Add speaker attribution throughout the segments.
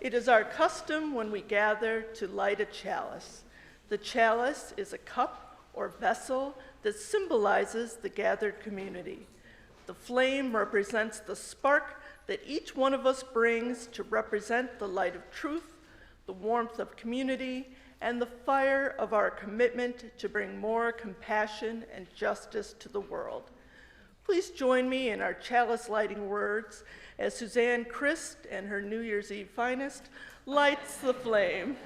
Speaker 1: It is our custom when we gather to light a chalice. The chalice is a cup or vessel that symbolizes the gathered community. The flame represents the spark that each one of us brings to represent the light of truth, the warmth of community, and the fire of our commitment to bring more compassion and justice to the world. Please join me in our chalice lighting words as Suzanne Christ and her New Year's Eve finest lights the flame.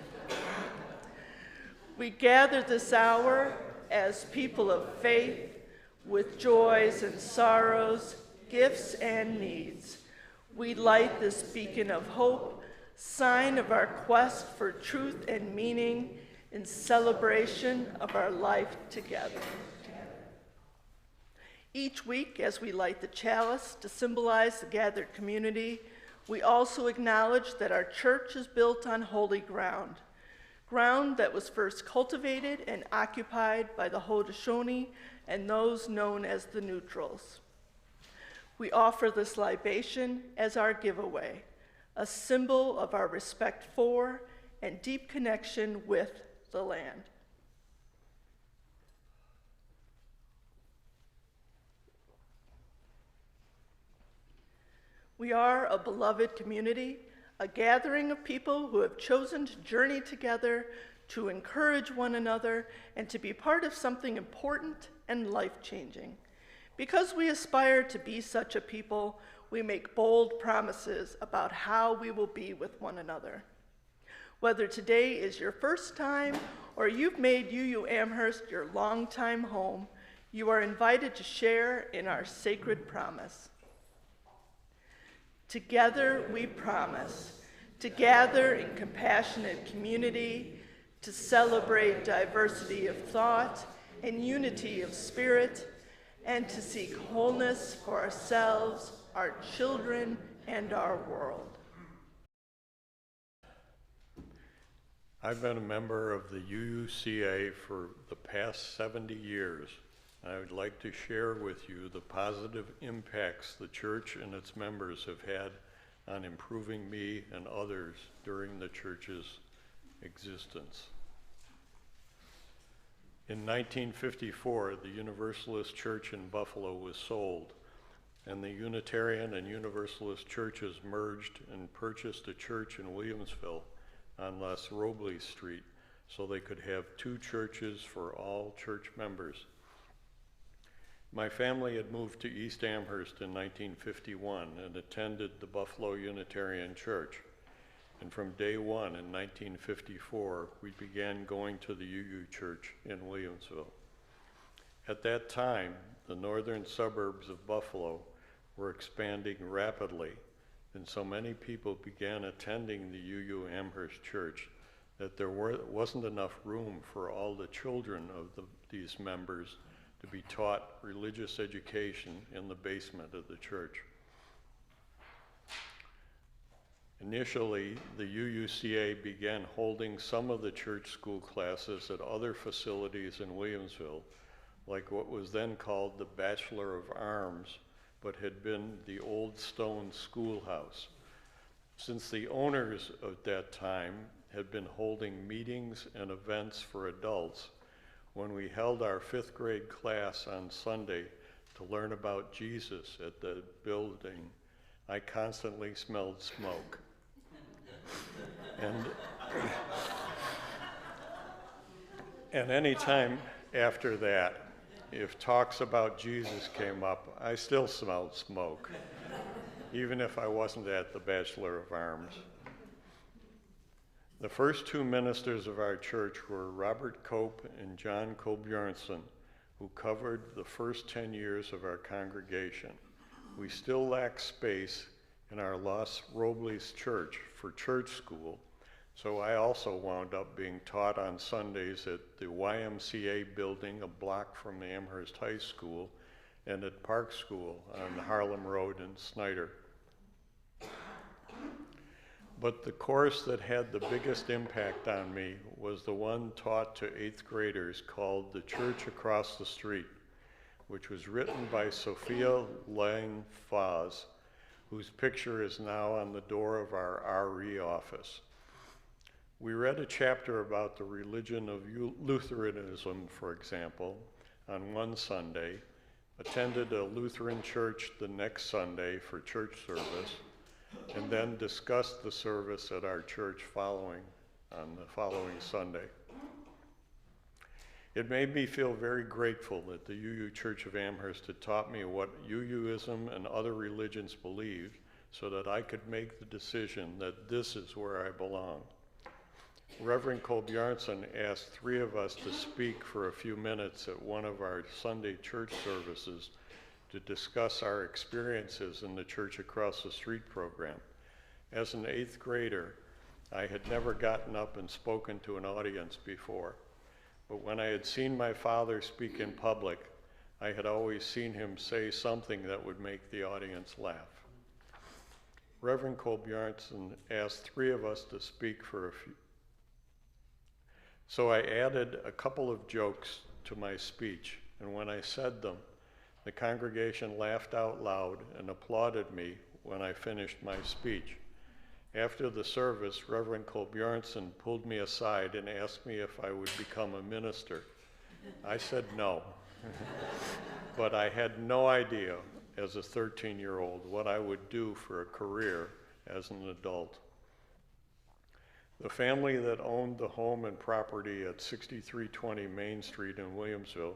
Speaker 1: We gather this hour as people of faith with joys and sorrows, gifts and needs. We light this beacon of hope, sign of our quest for truth and meaning in celebration of our life together. Each week, as we light the chalice to symbolize the gathered community, we also acknowledge that our church is built on holy ground, ground that was first cultivated and occupied by the Haudenosaunee and those known as the Neutrals. We offer this libation as our giveaway, a symbol of our respect for and deep connection with the land. We are a beloved community, a gathering of people who have chosen to journey together, to encourage one another, and to be part of something important and life-changing. Because we aspire to be such a people, we make bold promises about how we will be with one another. Whether today is your first time or you've made UU Amherst your longtime home, you are invited to share in our sacred promise. Together we promise to gather in compassionate community, to celebrate diversity of thought and unity of spirit, and to seek wholeness for ourselves, our children, and our world.
Speaker 2: I've been a member of the UUCA for the past 70 years. I would like to share with you the positive impacts the church and its members have had on improving me and others during the church's existence. In 1954, the Universalist Church in Buffalo was sold, and the Unitarian and Universalist churches merged and purchased a church in Williamsville on Les Robles Street so they could have two churches for all church members. My family had moved to East Amherst in 1951 and attended the Buffalo Unitarian Church. And from day one in 1954, we began going to the UU Church in Williamsville. At that time, the northern suburbs of Buffalo were expanding rapidly, and so many people began attending the UU Amherst Church that there wasn't enough room for all the children of these members to be taught religious education in the basement of the church. Initially, the UUCA began holding some of the church school classes at other facilities in Williamsville, like what was then called the Bachelor of Arms, but had been the Old Stone Schoolhouse. Since the owners at that time had been holding meetings and events for adults, when we held our 5th grade class on Sunday to learn about Jesus at the building, I constantly smelled smoke. And any time after that, if talks about Jesus came up, I still smelled smoke, even if I wasn't at the Bachelor of Arms. The first two ministers of our church were Robert Cope and John Colbjornson, who covered the first 10 years of our congregation. We still lack space in our Los Robles church for church school, so I also wound up being taught on Sundays at the YMCA building a block from the Amherst High School and at Park School on Harlem Road in Snyder. But the course that had the biggest impact on me was the one taught to 8th graders called The Church Across the Street, which was written by Sophia Lang Foz, whose picture is now on the door of our RE office. We read a chapter about the religion of Lutheranism, for example, on one Sunday, attended a Lutheran church the next Sunday for church service, and then discussed the service at our church on the following Sunday. It made me feel very grateful that the UU Church of Amherst had taught me what UUism and other religions believed so that I could make the decision that this is where I belong. Reverend Kolbjarnson asked 3 of us to speak for a few minutes at one of our Sunday church services to discuss our experiences in the Church Across the Street program. As an 8th grader, I had never gotten up and spoken to an audience before, but when I had seen my father speak in public, I had always seen him say something that would make the audience laugh. Reverend Kolbjarnson asked 3 of us to speak for a few. So I added a couple of jokes to my speech, and when I said them, the congregation laughed out loud and applauded me when I finished my speech. After the service, Reverend Kolbjarnson pulled me aside and asked me if I would become a minister. I said no, but I had no idea as a 13-year-old what I would do for a career as an adult. The family that owned the home and property at 6320 Main Street in Williamsville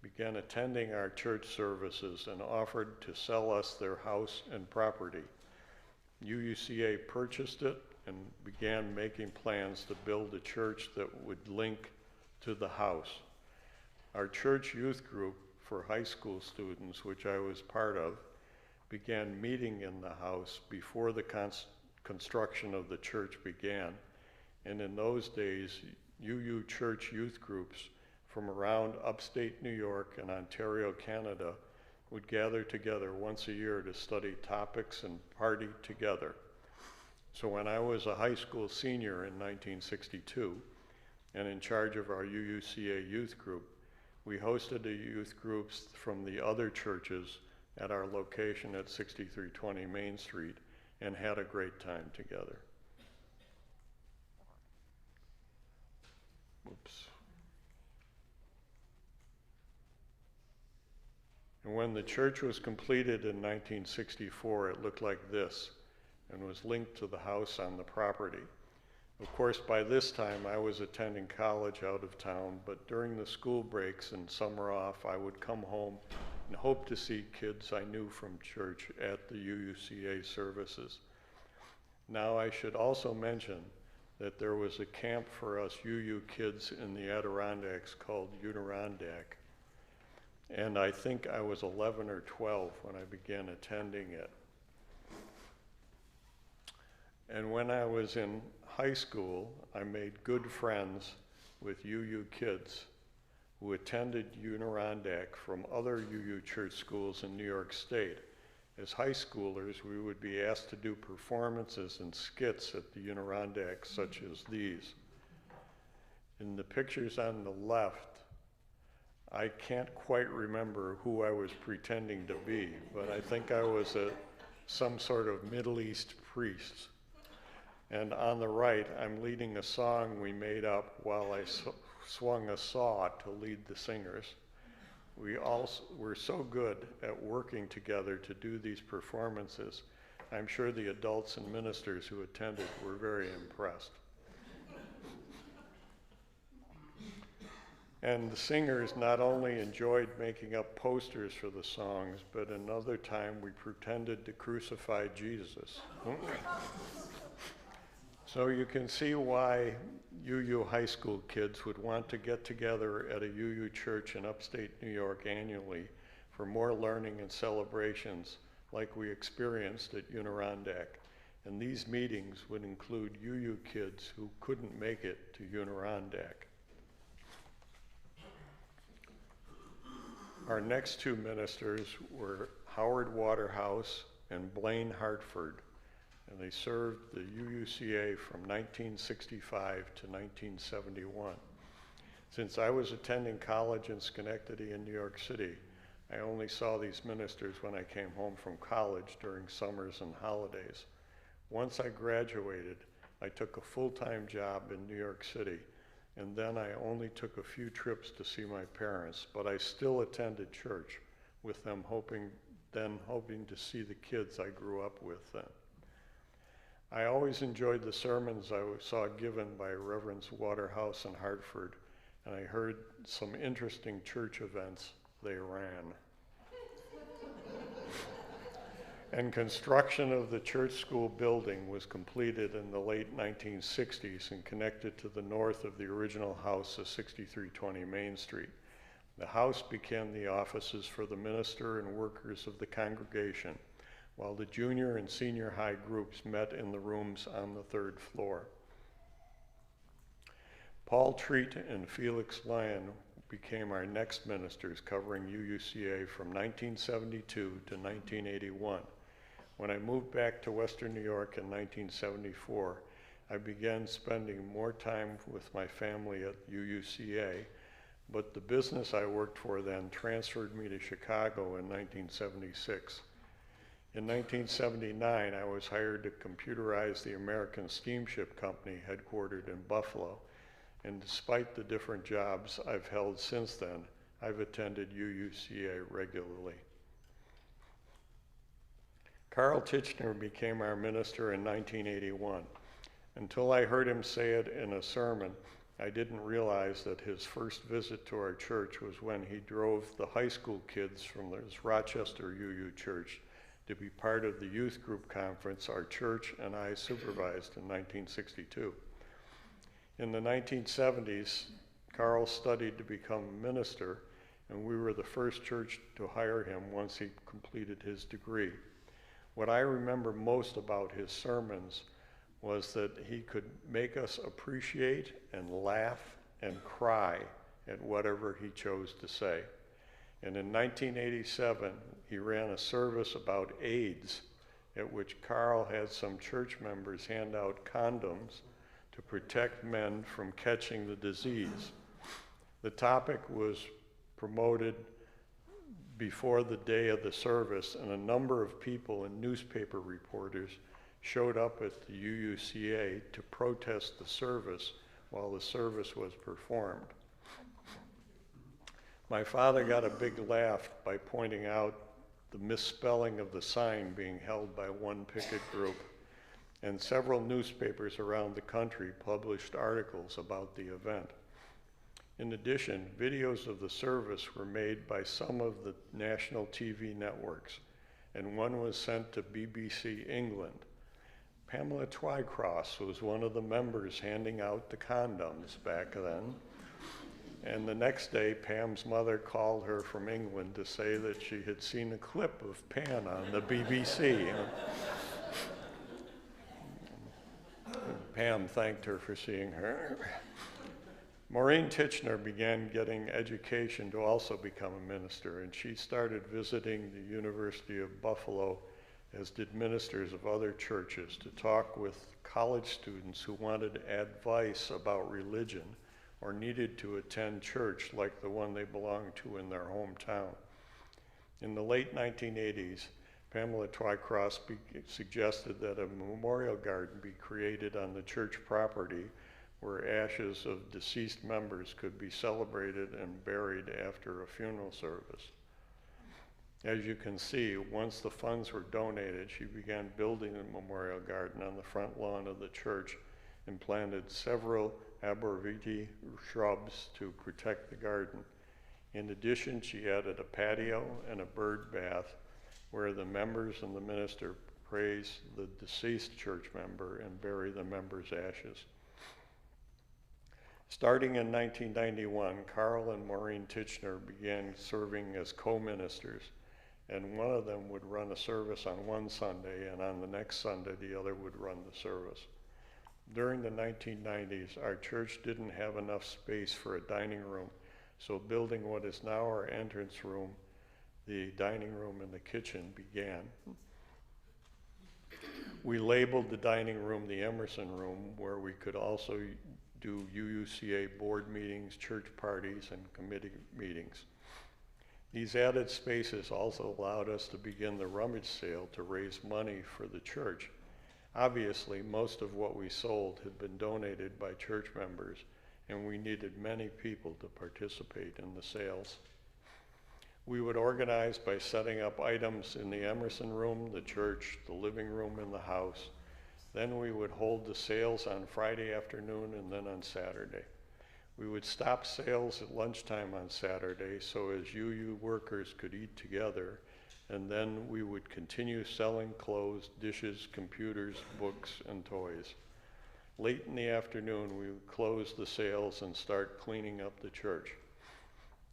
Speaker 2: began attending our church services and offered to sell us their house and property. UUCA purchased it and began making plans to build a church that would link to the house. Our church youth group for high school students, which I was part of, began meeting in the house before the construction of the church began. And in those days, UU church youth groups from around upstate New York and Ontario, Canada, would gather together once a year to study topics and party together. So when I was a high school senior in 1962 and in charge of our UUCA youth group, we hosted the youth groups from the other churches at our location at 6320 Main Street and had a great time together. Oops. And when the church was completed in 1964, it looked like this and was linked to the house on the property. Of course, by this time, I was attending college out of town, but during the school breaks and summer off, I would come home and hope to see kids I knew from church at the UUCA services. Now, I should also mention that there was a camp for us UU kids in the Adirondacks called Unirondack. And I think I was 11 or 12 when I began attending it. And when I was in high school, I made good friends with UU kids who attended Unirondack from other UU church schools in New York State. As high schoolers, we would be asked to do performances and skits at the Unirondack, such as these. In the pictures on the left, I can't quite remember who I was pretending to be, but I think I was some sort of Middle East priest. And on the right, I'm leading a song we made up while I swung a saw to lead the singers. We were so good at working together to do these performances. I'm sure the adults and ministers who attended were very impressed. And the singers not only enjoyed making up posters for the songs, but another time we pretended to crucify Jesus. So you can see why UU high school kids would want to get together at a UU church in upstate New York annually for more learning and celebrations like we experienced at Unirondack. And these meetings would include UU kids who couldn't make it to Unirondack. Our next 2 ministers were Howard Waterhouse and Blaine Hartford, and they served the UUCA from 1965 to 1971. Since I was attending college in Schenectady in New York City, I only saw these ministers when I came home from college during summers and holidays. Once I graduated, I took a full-time job in New York City, and then I only took a few trips to see my parents, but I still attended church with them, hoping to see the kids I grew up with then. I always enjoyed the sermons I saw given by Reverends Waterhouse and Hartford, and I heard some interesting church events they ran. And construction of the church school building was completed in the late 1960s and connected to the north of the original house of 6320 Main Street. The house became the offices for the minister and workers of the congregation, while the junior and senior high groups met in the rooms on the third floor. Paul Treat and Felix Lyon became our next ministers, covering UUCA from 1972 to 1981. When I moved back to Western New York in 1974, I began spending more time with my family at UUCA, but the business I worked for then transferred me to Chicago in 1976. In 1979, I was hired to computerize the American Steamship Company headquartered in Buffalo, and despite the different jobs I've held since then, I've attended UUCA regularly. Carl Tichenor became our minister in 1981. Until I heard him say it in a sermon, I didn't realize that his first visit to our church was when he drove the high school kids from his Rochester UU church to be part of the youth group conference our church and I supervised in 1962. In the 1970s, Carl studied to become a minister, and we were the first church to hire him once he completed his degree. What I remember most about his sermons was that he could make us appreciate and laugh and cry at whatever he chose to say. And in 1987, he ran a service about AIDS, at which Carl had some church members hand out condoms to protect men from catching the disease. The topic was promoted before the day of the service, and a number of people and newspaper reporters showed up at the UUCA to protest the service while the service was performed. My father got a big laugh by pointing out the misspelling of the sign being held by one picket group, and several newspapers around the country published articles about the event. In addition, videos of the service were made by some of the national TV networks, and one was sent to BBC England. Pamela Twycross was one of the members handing out the condoms back then. And the next day, Pam's mother called her from England to say that she had seen a clip of Pam on the BBC. Pam thanked her for seeing her. Maureen Tichenor began getting education to also become a minister, and she started visiting the University of Buffalo, as did ministers of other churches, to talk with college students who wanted advice about religion or needed to attend church like the one they belonged to in their hometown. In the late 1980s, Pamela Twycross suggested that a memorial garden be created on the church property where ashes of deceased members could be celebrated and buried after a funeral service. As you can see, once the funds were donated, she began building a memorial garden on the front lawn of the church and planted several arborvitae shrubs to protect the garden. In addition, she added a patio and a bird bath where the members and the minister praise the deceased church member and bury the member's ashes. Starting in 1991, Carl and Maureen Tichenor began serving as co-ministers, and one of them would run a service on one Sunday, and on the next Sunday, the other would run the service. During the 1990s, our church didn't have enough space for a dining room, so building what is now our entrance room, the dining room and the kitchen began. We labeled the dining room the Emerson Room, where we could also do UUCA board meetings, church parties, and committee meetings. These added spaces also allowed us to begin the rummage sale to raise money for the church. Obviously, most of what we sold had been donated by church members, and we needed many people to participate in the sales. We would organize by setting up items in the Emerson room, the church, the living room, and the house. Then we would hold the sales on Friday afternoon and then on Saturday. We would stop sales at lunchtime on Saturday so as UU workers could eat together, and then we would continue selling clothes, dishes, computers, books, and toys. Late in the afternoon, we would close the sales and start cleaning up the church.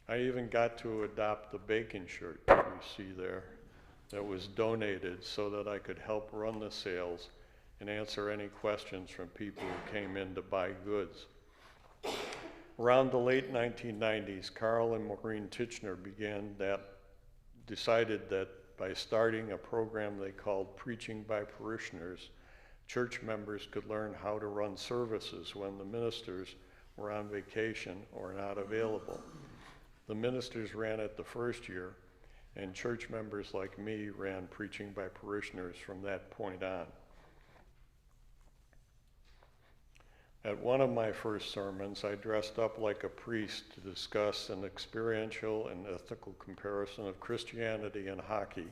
Speaker 2: I even got to adopt the bacon shirt that you see there that was donated so that I could help run the sales and answer any questions from people who came in to buy goods. Around the late 1990s, Carl and Maureen Titchener decided that by starting a program they called Preaching by Parishioners, church members could learn how to run services when the ministers were on vacation or not available. The ministers ran it the first year, and church members like me ran Preaching by Parishioners from that point on. At one of my first sermons, I dressed up like a priest to discuss an experiential and ethical comparison of Christianity and hockey,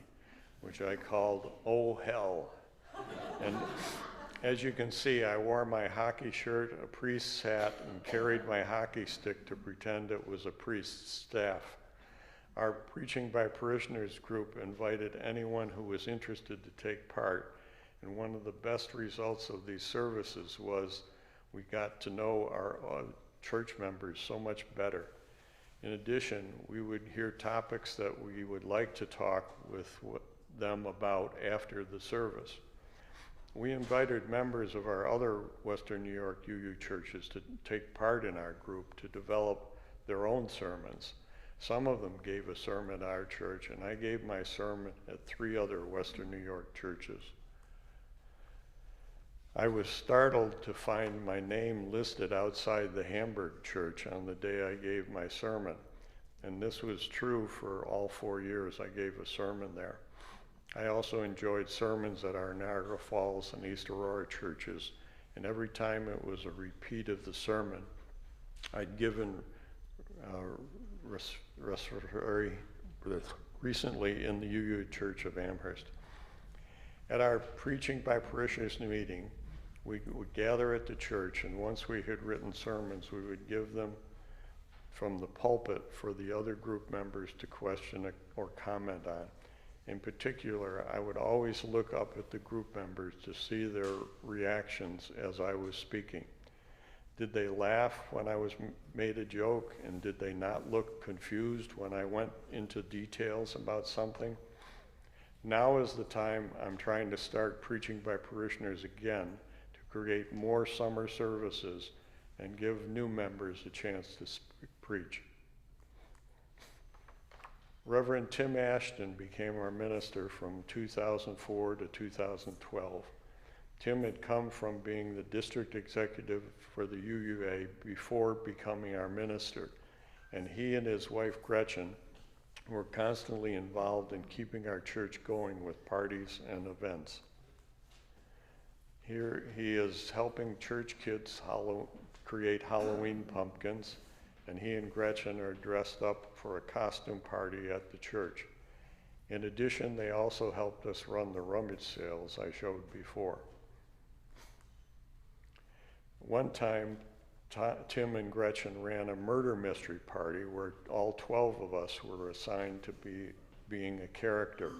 Speaker 2: which I called "Oh Hell." And as you can see, I wore my hockey shirt, a priest's hat, and carried my hockey stick to pretend it was a priest's staff. Our Preaching by Parishioners group invited anyone who was interested to take part, and one of the best results of these services was we got to know our church members so much better. In addition, we would hear topics that we would like to talk with them about after the service. We invited members of our other Western New York UU churches to take part in our group to develop their own sermons. Some of them gave a sermon at our church, and I gave my sermon at 3 other Western New York churches. I was startled to find my name listed outside the Hamburg church on the day I gave my sermon, and this was true for all 4 years I gave a sermon there. I also enjoyed sermons at our Niagara Falls and East Aurora churches, and every time it was a repeat of the sermon, I'd given recently in the UU Church of Amherst. At our Preaching by Parishioners meeting, we would gather at the church, and once we had written sermons, we would give them from the pulpit for the other group members to question or comment on. In particular, I would always look up at the group members to see their reactions as I was speaking. Did they laugh when I made a joke, and did they not look confused when I went into details about something? Now is the time I'm trying to start Preaching by Parishioners again to create more summer services and give new members a chance to preach. Reverend Tim Ashton became our minister from 2004 to 2012. Tim had come from being the district executive for the UUA before becoming our minister, and he and his wife Gretchen were constantly involved in keeping our church going with parties and events. Here he is helping church kids create Halloween pumpkins, and he and Gretchen are dressed up for a costume party at the church. In addition, they also helped us run the rummage sales I showed before. One time, Tim and Gretchen ran a murder mystery party where all 12 of us were assigned to being a character.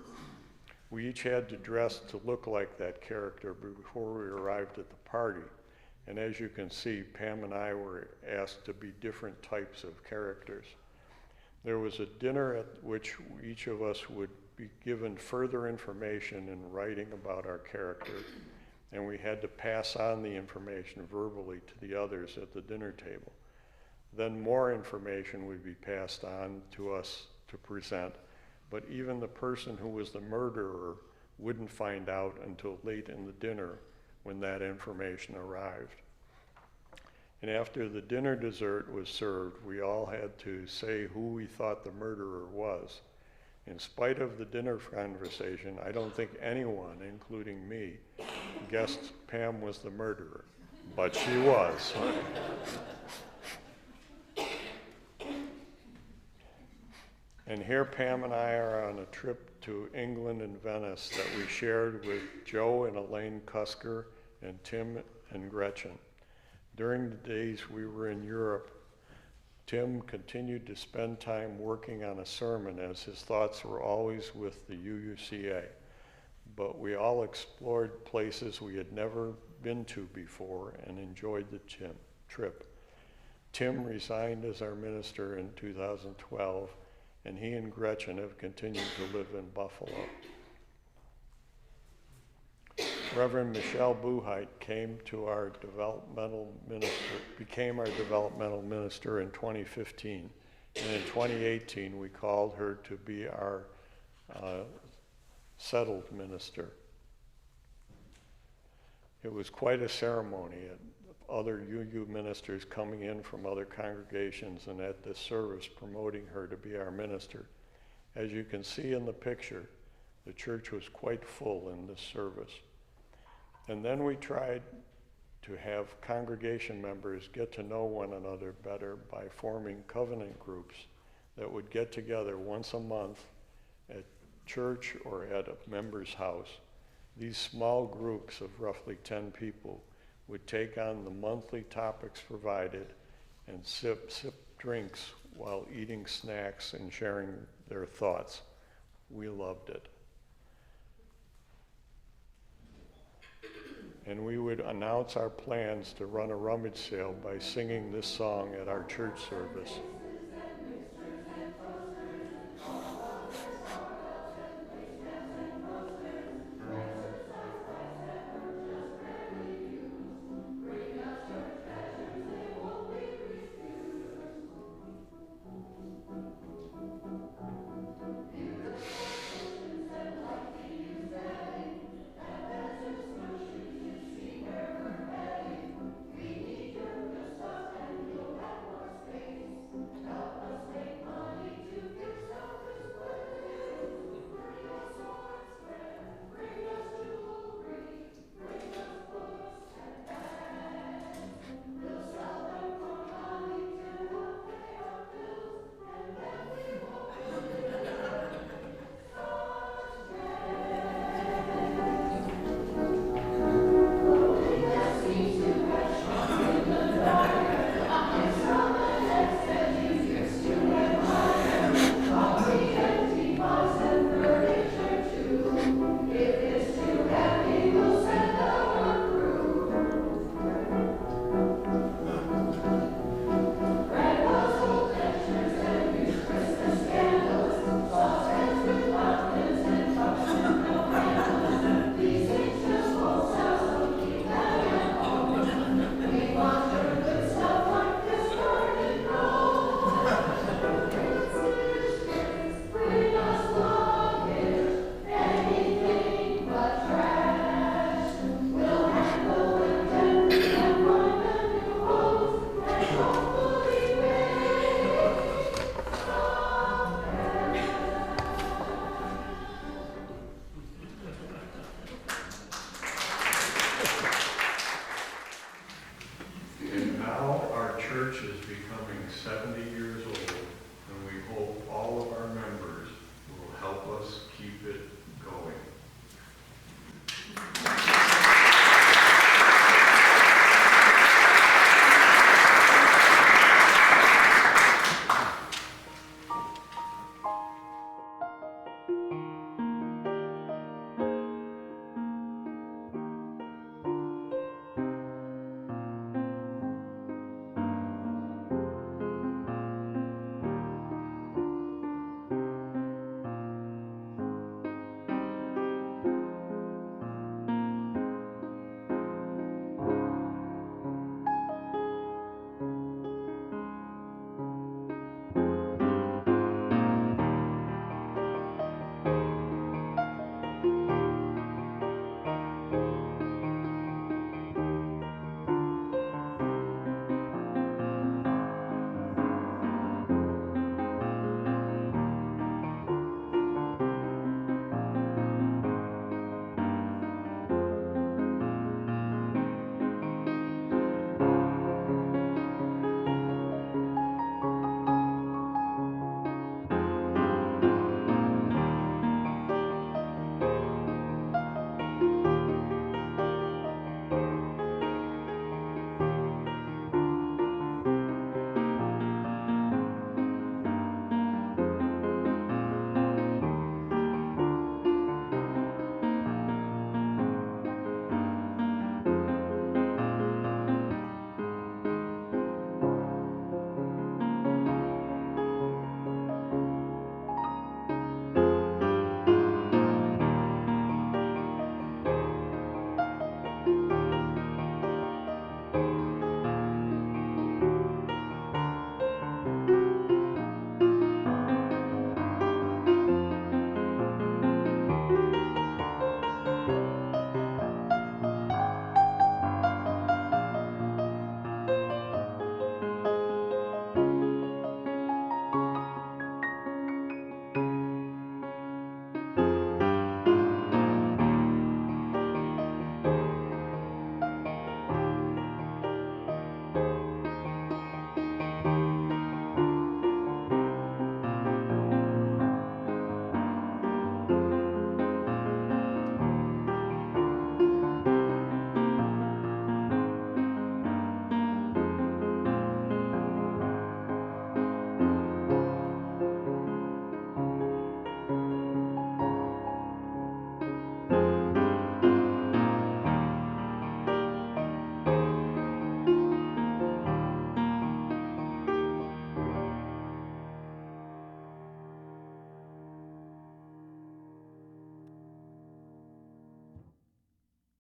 Speaker 2: We each had to dress to look like that character before we arrived at the party. And as you can see, Pam and I were asked to be different types of characters. There was a dinner at which each of us would be given further information in writing about our character, and we had to pass on the information verbally to the others at the dinner table. Then more information would be passed on to us to present, but even the person who was the murderer wouldn't find out until late in the dinner when that information arrived. And after the dinner dessert was served, we all had to say who we thought the murderer was. In spite of the dinner conversation, I don't think anyone, including me, guessed Pam was the murderer, but she was. And here Pam and I are on a trip to England and Venice that we shared with Joe and Elaine Cusker and Tim and Gretchen. During the days we were in Europe, Tim continued to spend time working on a sermon as his thoughts were always with the UUCA. But we all explored places we had never been to before and enjoyed the trip. Tim resigned as our minister in 2012, and he and Gretchen have continued to live in Buffalo. Reverend Michelle Buhite became our developmental minister in 2015. And in 2018, we called her to be our settled minister. It was quite a ceremony, other UU ministers coming in from other congregations and at this service promoting her to be our minister. As you can see in the picture, the church was quite full in this service. And then we tried to have congregation members get to know one another better by forming covenant groups that would get together once a month at church or at a member's house. These small groups of roughly 10 people would take on the monthly topics provided and sip drinks while eating snacks and sharing their thoughts. We loved it. And we would announce our plans to run a rummage sale by singing this song at our church service. church is becoming 7